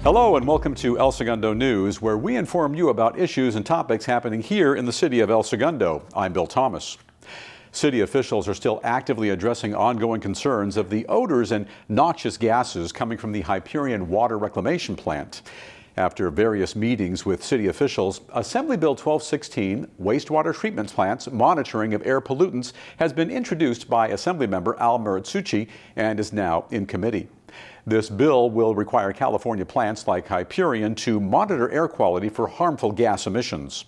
Hello and welcome to El Segundo News, where we inform you about issues and topics happening here in the city of El Segundo. I'm Bill Thomas. City officials are still actively addressing ongoing concerns of the odors and noxious gases coming from the Hyperion water reclamation plant. After various meetings with city officials, Assembly Bill 1216, wastewater treatment plants monitoring of air pollutants, has been introduced by Assemblymember Al Muratsuchi and is now in committee. This bill will require California plants like Hyperion to monitor air quality for harmful gas emissions.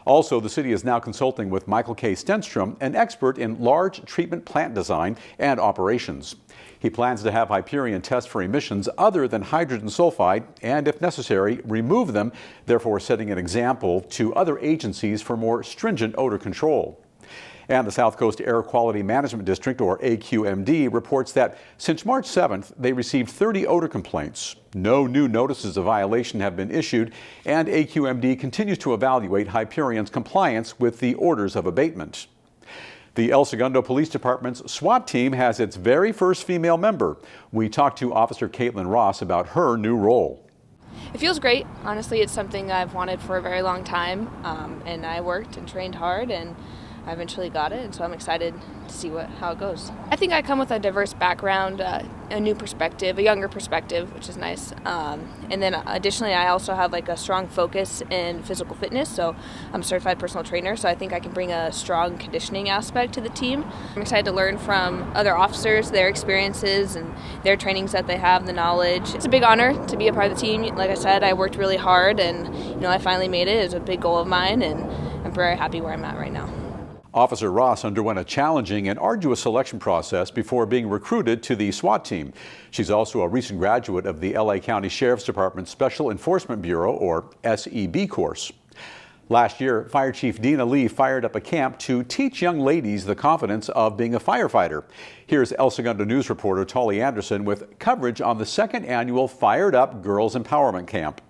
Also, the city is now consulting with Michael K. Stenstrom, an expert in large treatment plant design and operations. He plans to have Hyperion test for emissions other than hydrogen sulfide and, if necessary, remove them, therefore setting an example to other agencies for more stringent odor control. And the South Coast Air Quality Management District, or AQMD, reports that since March 7th, they received 30 odor complaints. No new notices of violation have been issued, and AQMD continues to evaluate Hyperion's compliance with the orders of abatement. The El Segundo Police Department's SWAT team has its very first female member. We talked to Officer Kaitlin Ross about her new role. It feels great. Honestly, it's something I've wanted for a very long time, and I worked and trained hard, and I eventually got it, and so I'm excited to see how it goes. I think I come with a diverse background, a new perspective, a younger perspective, which is nice. And then additionally, I also have like a strong focus in physical fitness, so I'm a certified personal trainer, so I think I can bring a strong conditioning aspect to the team. I'm excited to learn from other officers, their experiences and their trainings that they have, the knowledge. It's a big honor to be a part of the team. Like I said, I worked really hard, and I finally made it. It's a big goal of mine, and I'm very happy where I'm at right now. Officer Ross underwent a challenging and arduous selection process before being recruited to the SWAT team. She's also a recent graduate of the LA County Sheriff's Department's Special Enforcement Bureau, or SEB course. Last year, Fire Chief Dina Lee fired up a camp to teach young ladies the confidence of being a firefighter. Here's El Segundo News reporter Tolly Anderson with coverage on the second annual Fired Up Girls Empowerment Camp.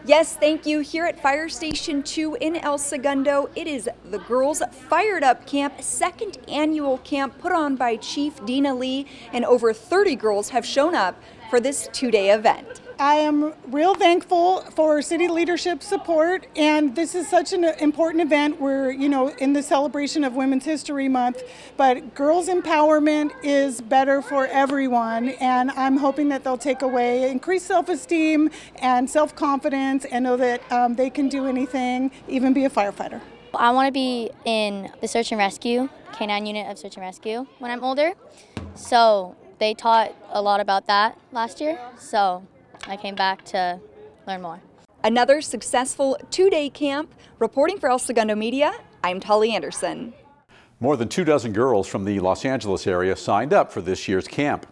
Yes, thank you. Here at Fire Station 2 in El Segundo, it is the Girls Fired Up Camp, second annual camp put on by Chief Dina Lee, and over 30 girls have shown up for this two-day event. I am real thankful for city leadership support, and this is such an important event. We're, in the celebration of Women's History Month, but girls empowerment is better for everyone, and I'm hoping that they'll take away increased self-esteem and self-confidence and know that they can do anything, even be a firefighter. I want to be in the search and rescue, K-9 unit of search and rescue when I'm older, so they taught a lot about that last year, so I came back to learn more. Another successful two-day camp. Reporting for El Segundo Media, I'm Tolly Anderson. More than 24 girls from the Los Angeles area signed up for this year's camp.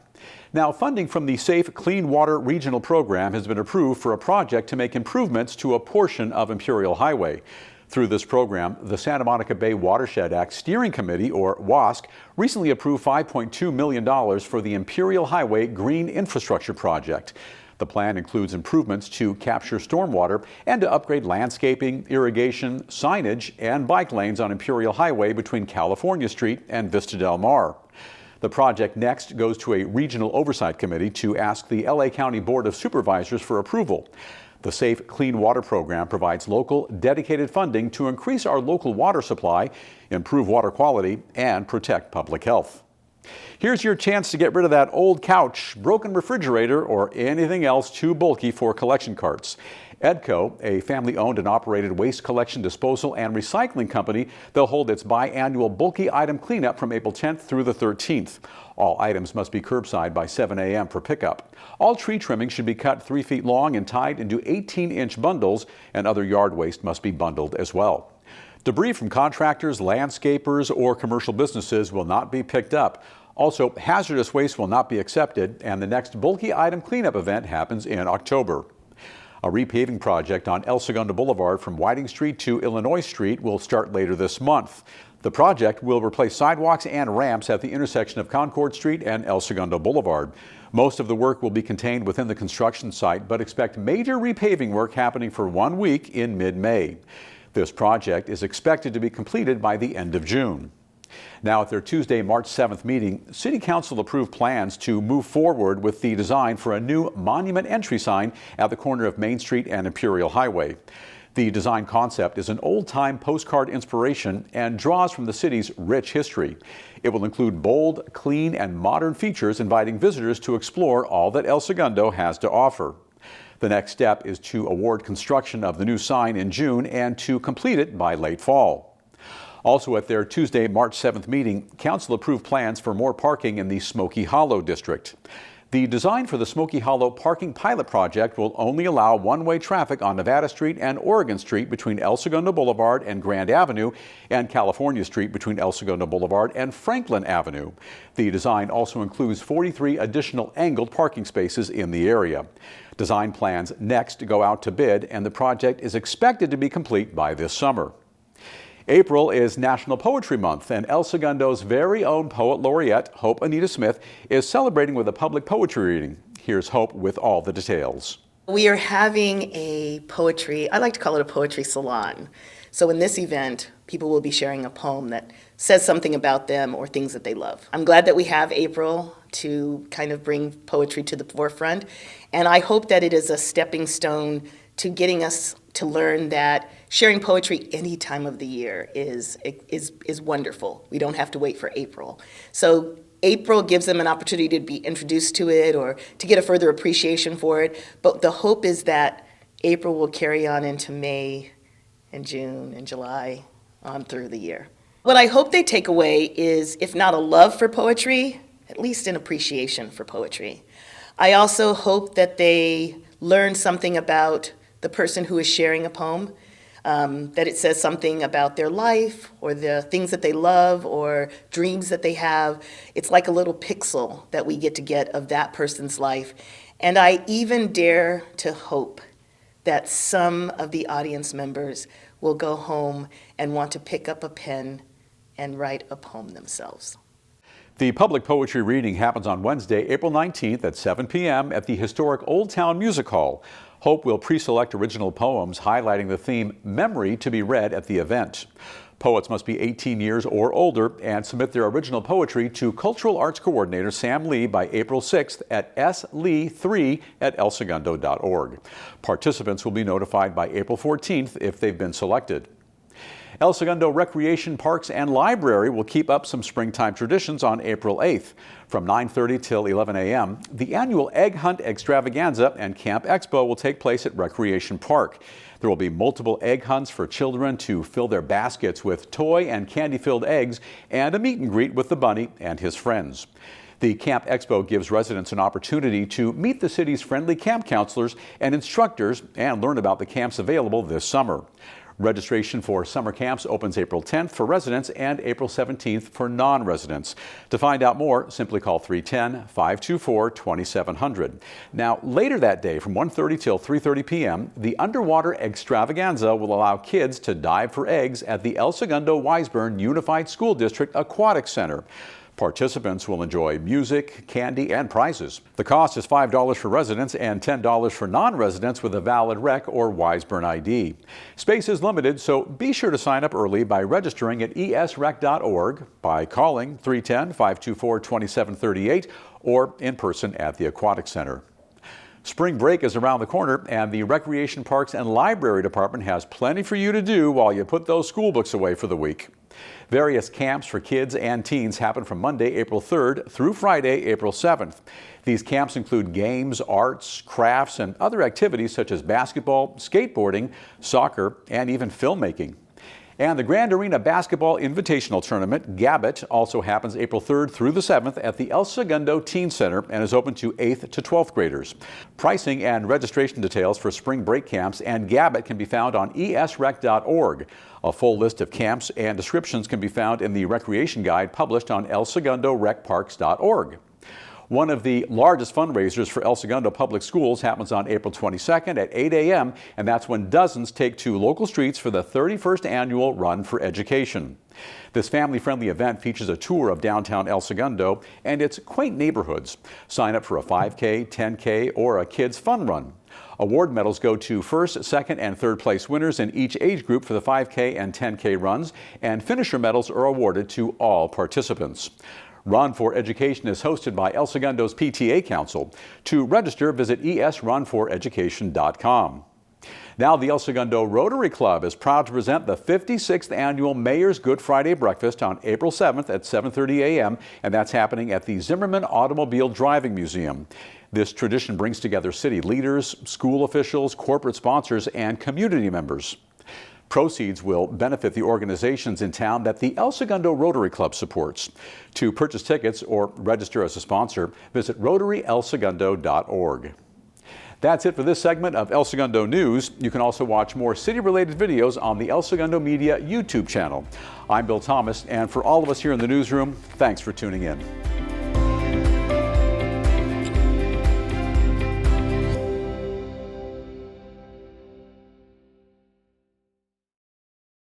Now, funding from the Safe Clean Water Regional Program has been approved for a project to make improvements to a portion of Imperial Highway. Through this program, the Santa Monica Bay Watershed Act Steering Committee, or WASC, recently approved $5.2 million for the Imperial Highway Green Infrastructure Project. The plan includes improvements to capture stormwater and to upgrade landscaping, irrigation, signage, and bike lanes on Imperial Highway between California Street and Vista Del Mar. The project next goes to a regional oversight committee to ask the LA County Board of Supervisors for approval. The Safe Clean Water Program provides local, dedicated funding to increase our local water supply, improve water quality, and protect public health. Here's your chance to get rid of that old couch, broken refrigerator, or anything else too bulky for collection carts. Edco, a family-owned and operated waste collection, disposal, and recycling company, they'll hold its biannual bulky item cleanup from April 10th through the 13th. All items must be curbside by 7 a.m. for pickup. All tree trimming should be cut 3 feet long and tied into 18-inch bundles, and other yard waste must be bundled as well. Debris from contractors, landscapers, or commercial businesses will not be picked up. Also, hazardous waste will not be accepted, and the next bulky item cleanup event happens in October. A repaving project on El Segundo Boulevard from Whiting Street to Illinois Street will start later this month. The project will replace sidewalks and ramps at the intersection of Concord Street and El Segundo Boulevard. Most of the work will be contained within the construction site, but expect major repaving work happening for 1 week in mid-May. This project is expected to be completed by the end of June. Now, at their Tuesday, March 7th meeting, City Council approved plans to move forward with the design for a new monument entry sign at the corner of Main Street and Imperial Highway. The design concept is an old-time postcard inspiration and draws from the city's rich history. It will include bold, clean, and modern features, inviting visitors to explore all that El Segundo has to offer. The next step is to award construction of the new sign in June and to complete it by late fall. Also at their Tuesday, March 7th meeting, Council approved plans for more parking in the Smoky Hollow district. The design for the Smoky Hollow parking pilot project will only allow one-way traffic on Nevada Street and Oregon Street between El Segundo Boulevard and Grand Avenue and California Street between El Segundo Boulevard and Franklin Avenue. The design also includes 43 additional angled parking spaces in the area. Design plans next go out to bid, and the project is expected to be complete by this summer. April is National Poetry Month, and El Segundo's very own poet laureate, Hope Anita Smith, is celebrating with a public poetry reading. Here's Hope with all the details. We are having a poetry, I like to call it a poetry salon. So in this event, people will be sharing a poem that says something about them or things that they love. I'm glad that we have April to kind of bring poetry to the forefront, and I hope that it is a stepping stone to getting us to learn that sharing poetry any time of the year is wonderful. We don't have to wait for April. So April gives them an opportunity to be introduced to it or to get a further appreciation for it. But the hope is that April will carry on into May and June and July on through the year. What I hope they take away is, if not a love for poetry, at least an appreciation for poetry. I also hope that they learn something about the person who is sharing a poem, that it says something about their life or the things that they love or dreams that they have. It's like a little pixel that we get of that person's life. And I even dare to hope that some of the audience members will go home and want to pick up a pen and write a poem themselves. The public poetry reading happens on Wednesday, April 19th at 7 p.m. at the historic Old Town Music Hall. Hope will pre-select original poems highlighting the theme Memory to be read at the event. Poets must be 18 years or older and submit their original poetry to Cultural Arts Coordinator Sam Lee by April 6th at slee3@elsegundo.org. Participants will be notified by April 14th if they've been selected. El Segundo Recreation Parks and Library will keep up some springtime traditions on April 8th. From 9:30 till 11 a.m., the annual Egg Hunt Extravaganza and Camp Expo will take place at Recreation Park. There will be multiple egg hunts for children to fill their baskets with toy and candy-filled eggs and a meet and greet with the bunny and his friends. The Camp Expo gives residents an opportunity to meet the city's friendly camp counselors and instructors and learn about the camps available this summer. Registration for summer camps opens April 10th for residents and April 17th for non-residents. To find out more, simply call 310-524-2700. Now, later that day from 1:30 till 3:30 p.m., the Underwater Extravaganza will allow kids to dive for eggs at the El Segundo Wiseburn Unified School District Aquatic Center. Participants will enjoy music, candy, and prizes. The cost is $5 for residents and $10 for non-residents with a valid rec or Wiseburn ID. Space is limited, so be sure to sign up early by registering at esrec.org, by calling 310-524-2738, or in person at the Aquatic Center. Spring break is around the corner, and the Recreation Parks and Library Department has plenty for you to do while you put those school books away for the week. Various camps for kids and teens happen from Monday, April 3rd through Friday, April 7th. These camps include games, arts, crafts, and other activities such as basketball, skateboarding, soccer, and even filmmaking. And the Grand Arena Basketball Invitational Tournament, GABIT, also happens April 3rd through the 7th at the El Segundo Teen Center and is open to 8th to 12th graders. Pricing and registration details for spring break camps and GABIT can be found on esrec.org. A full list of camps and descriptions can be found in the Recreation Guide published on elsegundorec.parks.org. One of the largest fundraisers for El Segundo Public Schools happens on April 22nd at 8 a.m., and that's when dozens take to local streets for the 31st annual Run for Education. This family-friendly event features a tour of downtown El Segundo and its quaint neighborhoods. Sign up for a 5K, 10K, or a kids fun run. Award medals go to first, second, and third place winners in each age group for the 5K and 10K runs, and finisher medals are awarded to all participants. Run for Education is hosted by El Segundo's PTA Council. To register, visit esrunforeducation.com. Now, the El Segundo Rotary Club is proud to present the 56th annual Mayor's Good Friday Breakfast on April 7th at 7:30 a.m., and that's happening at the Zimmerman Automobile Driving Museum. This tradition brings together city leaders, school officials, corporate sponsors, and community members. Proceeds will benefit the organizations in town that the El Segundo Rotary Club supports. To purchase tickets or register as a sponsor, visit rotaryelsegundo.org. That's it for this segment of El Segundo News. You can also watch more city-related videos on the El Segundo Media YouTube channel. I'm Bill Thomas, and for all of us here in the newsroom, thanks for tuning in.